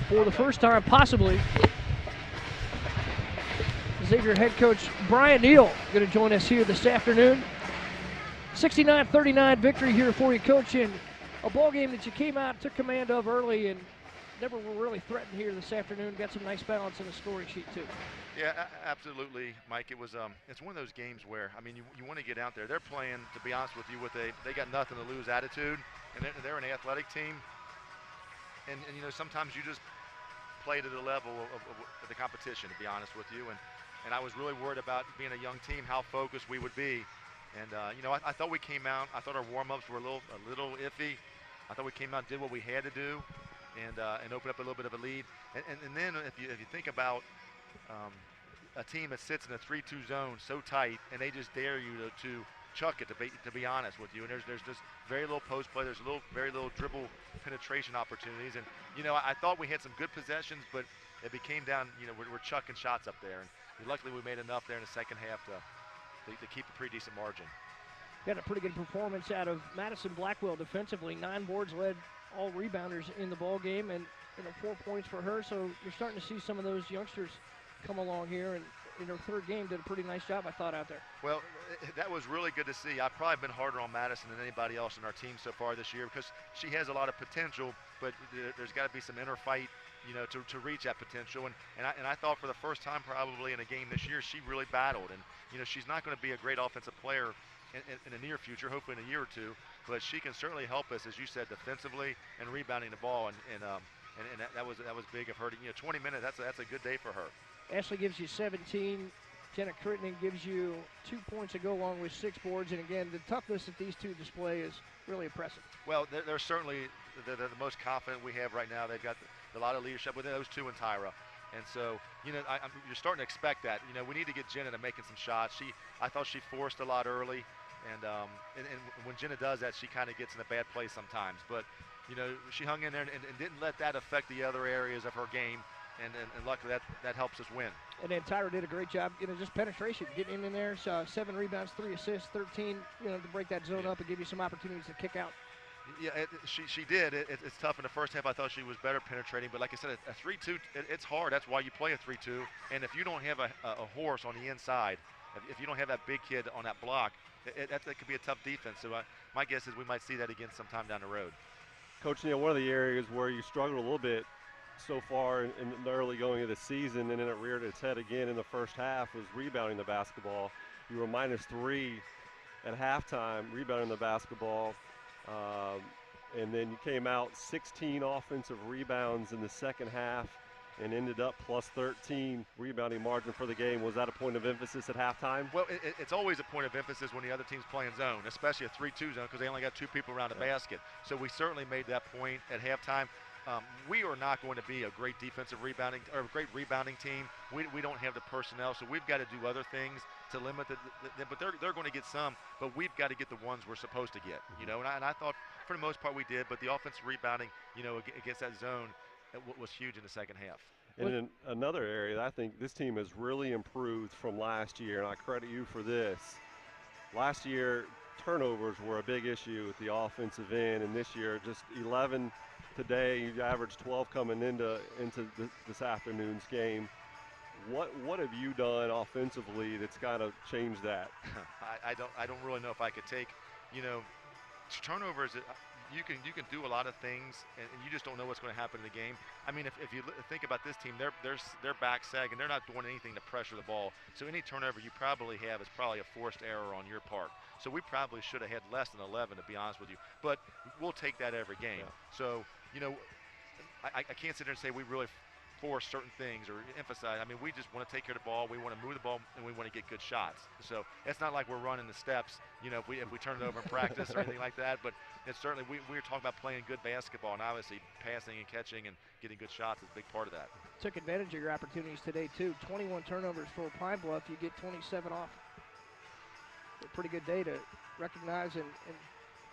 for the first time possibly. Xavier head coach Brian Neal going to join us here this afternoon. 69-39 victory here for you, Coach, in a ball game that you came out, took command of early, and never were really threatened here this afternoon. Got some nice balance in the scoring sheet too. Yeah, absolutely, Mike. It was it's one of those games where, I mean, you want to get out there. They're playing, to be honest with you, with they got nothing to lose attitude, and they're an athletic team. And you know, sometimes you just play to the level of the competition, to be honest with you. And I was really worried about being a young team, how focused we would be. And you know, I thought we came out. I thought our warm-ups were a little iffy. I thought we came out and did what we had to do, and opened up a little bit of a lead. And then if you think about a team that sits in a 3-2 zone so tight, and they just dare you to chuck it, to be honest with you. And there's just very little post play. There's very little dribble penetration opportunities. And you know, I thought we had some good possessions, but it became down. You know, we're chucking shots up there, and luckily we made enough there in the second half to keep a pretty decent margin. Got a pretty good performance out of Madison Blackwell defensively. 9 boards, led all rebounders in the ball game, and 4 points for her. So you're starting to see some of those youngsters come along here, and in her third game did a pretty nice job, I thought, out there. Well, that was really good to see. I've probably been harder on Madison than anybody else in our team so far this year, because she has a lot of potential, but there's got to be some inner fight, you know, to reach that potential. And I thought for the first time probably in a game this year, she really battled. And you know, she's not going to be a great offensive player in the near future, hopefully in a year or two, but she can certainly help us, as you said, defensively and rebounding the ball. And that was big of her. You know, 20 minutes. That's a good day for her. Ashley gives you 17. Jenna Crittenden gives you 2 points to go along with 6 boards. And again, the toughness that these two display is really impressive. Well, they're certainly the most confident we have right now. They've got a lot of leadership with those two and Tyra. And so, you know, you're starting to expect that. You know, we need to get Jenna to making some shots. I thought she forced a lot early. And when Jenna does that, she kind of gets in a bad place sometimes. But, you know, she hung in there and didn't let that affect the other areas of her game. And luckily that helps us win. And then Tyra did a great job, you know, just penetration, getting in there. So 7 rebounds, 3 assists, 13, you know, to break that zone up and give you some opportunities to kick out. Yeah, she did. It's tough in the first half. I thought she was better penetrating, but like I said, a 3-2, it's hard. That's why you play a 3-2. And if you don't have a horse on the inside, if you don't have that big kid on that block, that could be a tough defense. So my guess is we might see that again sometime down the road. Coach Neal, one of the areas where you struggled a little bit so far in the early going of the season, and then it reared its head again in the first half, was rebounding the basketball. You were -3 at halftime rebounding the basketball, and then you came out 16 offensive rebounds in the second half and ended up +13 rebounding margin for the game. Was that a point of emphasis at halftime? Well, it's always a point of emphasis when the other team's playing zone, especially a 3-2 zone, because they only got 2 people around the basket. So we certainly made that point at halftime. We are not going to be a great defensive rebounding or a great rebounding team. We don't have the personnel, so we've got to do other things to limit but they're going to get some, but we've got to get the ones we're supposed to get, you know. And I thought for the most part we did, but the offensive rebounding, you know, against that zone, was huge in the second half. And in another area, I think this team has really improved from last year, and I credit you for this. Last year, turnovers were a big issue at the offensive end, and this year just 11. Today, you averaged 12 coming into this afternoon's game. What have you done offensively that's kind of changed that? I don't really know if I could take, you know, turnovers. You can do a lot of things, and you just don't know what's going to happen in the game. I mean, if you think about this team, they're back sagging. They're not doing anything to pressure the ball. So any turnover you probably have is probably a forced error on your part. So we probably should have had less than 11, to be honest with you. But we'll take that every game. Yeah. So, you know, I can't sit there and say we really force certain things or emphasize. I mean, we just want to take care of the ball. We want to move the ball, and we want to get good shots. So it's not like we're running the steps, you know, if we turn it over in practice or anything like that. But it's certainly we're talking about playing good basketball, and obviously passing and catching and getting good shots is a big part of that. Took advantage of your opportunities today too. 21 turnovers for Pine Bluff. You get 27 off. A pretty good day to recognize and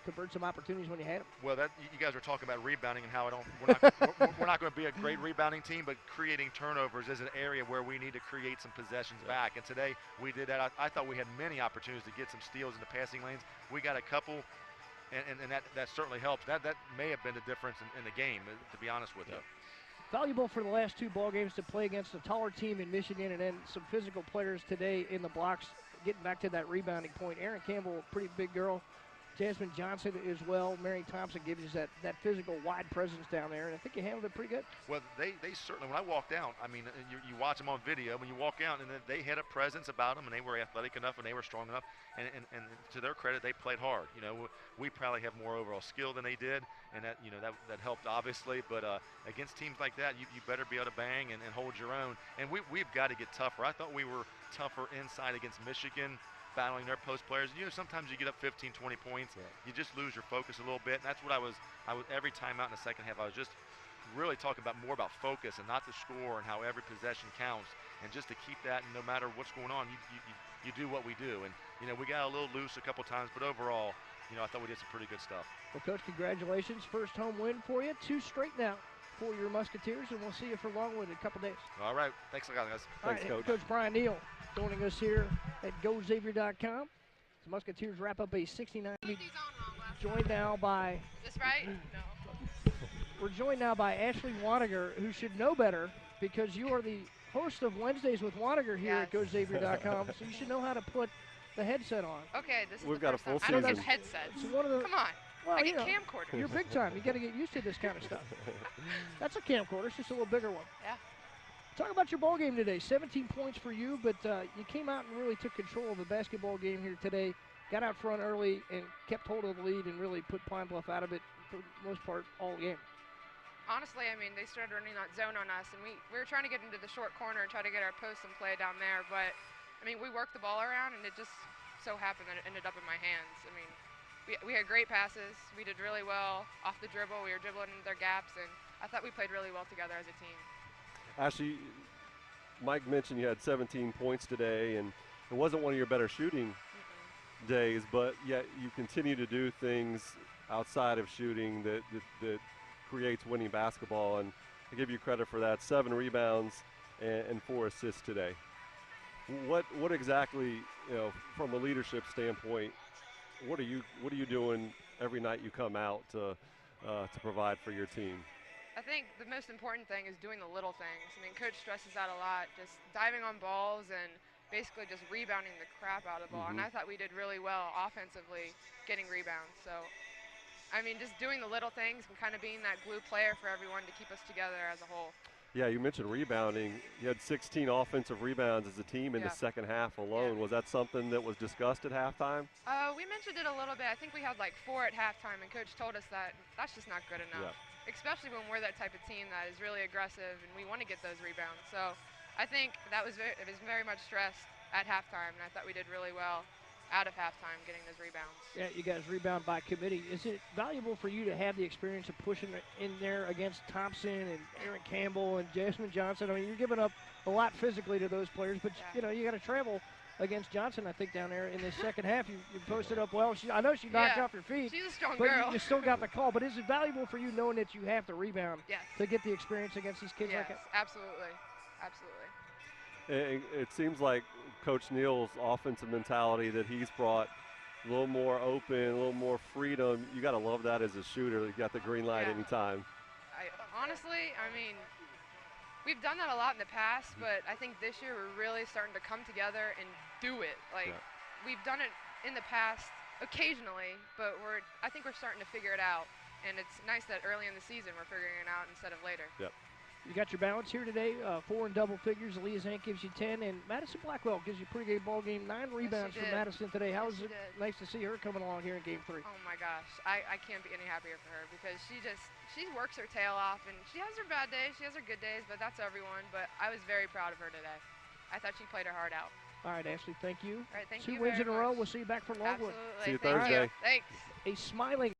convert some opportunities when you had them. Well, you guys were talking about rebounding and how we're not going to be a great rebounding team, but creating turnovers is an area where we need to create some possessions back. And today we did that. I thought we had many opportunities to get some steals in the passing lanes. We got a couple, and that certainly helps. That may have been the difference in the game, to be honest with you. valuable for the last 2 ball games to play against a taller team in Michigan and then some physical players today in the blocks, getting back to that rebounding point. Erin Campbell, a pretty big girl. Jasmine Johnson as well. Mary Thompson gives you that physical, wide presence down there, and I think you handled it pretty good. Well, they certainly, when I walked out, I mean, you watch them on video, when you walk out, and they had a presence about them, and they were athletic enough, and they were strong enough, and to their credit, they played hard. You know, we probably have more overall skill than they did, and that, you know, that helped obviously, but against teams like that, you better be able to bang and hold your own, and we've got to get tougher. I thought we were tougher inside against Michigan, battling their post players. You know, sometimes you get up 15, 20 points, you just lose your focus a little bit, and that's what I was every time out in the second half, I was just really talking about more about focus and not the score and how every possession counts, and just to keep that, and no matter what's going on, you do what we do. And, you know, we got a little loose a couple times, but overall, you know, I thought we did some pretty good stuff. Well, Coach, congratulations. First home win for you. 2 straight now for your Musketeers, and we'll see you for Longwood in a couple days. All right. Thanks a lot, guys. Thanks, Coach. Coach Brian Neal joining us here at GoXavier.com. The Musketeers wrap up a 69. Joined now by. Is this right? No. We're joined now by Ashley Wanninger, who should know better because you are the host of Wednesdays with Wanninger here at GoXavier.com, so you should know how to put the headset on. Okay, this is We've the got a first full time. I don't season. get headsets. It's one of the, Come on. well, I get you know, camcorders. you're big time. You got to get used to this kind of stuff. That's a camcorder. It's just a little bigger one. Yeah. Talk about your ball game today. 17 points for you, but you came out and really took control of the basketball game here today. Got out front early and kept hold of the lead and really put Pine Bluff out of it for the most part all game. Honestly, I mean, they started running that zone on us, and we were trying to get into the short corner and try to get our post and play down there. But, I mean, we worked the ball around, and it just so happened that it ended up in my hands. I mean, we had great passes. We did really well off the dribble. We were dribbling into their gaps, and I thought we played really well together as a team. Ashley, Mike mentioned you had 17 points today, and it wasn't one of your better shooting days, but yet you continue to do things outside of shooting that creates winning basketball, and I give you credit for that. 7 rebounds and 4 assists today. What exactly, you know, from a leadership standpoint, what are you doing every night you come out to provide for your team? I think the most important thing is doing the little things. I mean, Coach stresses that a lot, just diving on balls and basically just rebounding the crap out of the ball. And I thought we did really well offensively getting rebounds. So, I mean, just doing the little things and kind of being that glue player for everyone to keep us together as a whole. Yeah, you mentioned rebounding. You had 16 offensive rebounds as a team in the second half alone. Was that something that was discussed at halftime? We mentioned it a little bit. I think we had like 4 at halftime, and Coach told us that that's just not good enough. Especially when we're that type of team that is really aggressive and we want to get those rebounds. So I think that was it was very much stressed at halftime, and I thought we did really well out of halftime getting those rebounds. Yeah, you guys rebound by committee. Is it valuable for you to have the experience of pushing in there against Thompson and Erin Campbell and Jasmine Johnson? I mean, you're giving up a lot physically to those players, but you know, you got to travel against Johnson, I think, down there in the second half. You posted up well. I know she knocked off your feet. She's a strong but girl. You still got the call. But is it valuable for you knowing that you have to rebound to get the experience against these kids like that? Absolutely. Absolutely. It seems like Coach Neal's offensive mentality that he's brought a little more open, a little more freedom. You got to love that as a shooter. You got the green light anytime. Honestly, I mean, we've done that a lot in the past, but I think this year we're really starting to come together and do it. Like, we've done it in the past occasionally, but I think we're starting to figure it out. And it's nice that early in the season we're figuring it out instead of later. You got your balance here today, 4 in double figures. Aaliyah Zank gives you 10, and Madison Blackwell gives you a pretty good ball game. 9 rebounds for Madison today. How was it nice to see her coming along here in Game 3? Oh my gosh, I can't be any happier for her because she works her tail off, and she has her bad days, she has her good days, but that's everyone. But I was very proud of her today. I thought she played her heart out. All right, Ashley, thank you. All right, thank 2 you wins in a very row. much. We'll see you back for Longwood. Absolutely. See you Thursday. Thanks. A smiling